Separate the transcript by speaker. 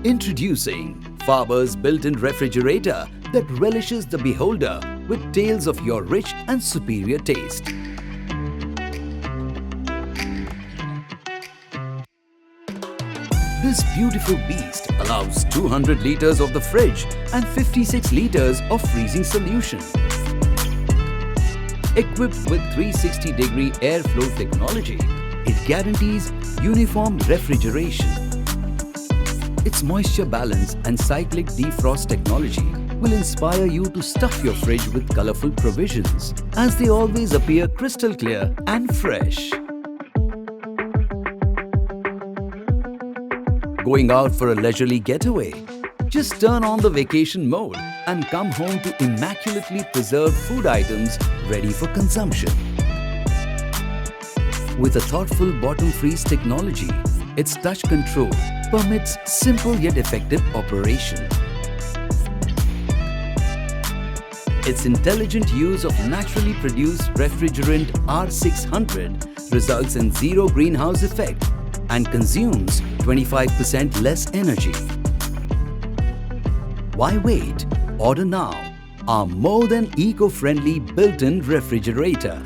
Speaker 1: Introducing Faber's built-in refrigerator that relishes the beholder with tales of your rich and superior taste. This beautiful beast allows 200 liters of the fridge and 56 liters of freezing solution. Equipped with 360-degree airflow technology, it guarantees uniform refrigeration. Its moisture balance and cyclic defrost technology will inspire you to stuff your fridge with colorful provisions, as they always appear crystal clear and fresh. Going out for a leisurely getaway? Just turn on the vacation mode and come home to immaculately preserved food items ready for consumption. With a thoughtful bottom freeze technology, its touch control permits simple yet effective operation. Its intelligent use of naturally produced refrigerant R600 results in zero greenhouse effect and consumes 25% less energy. Why wait? Order now our more than eco-friendly built-in refrigerator.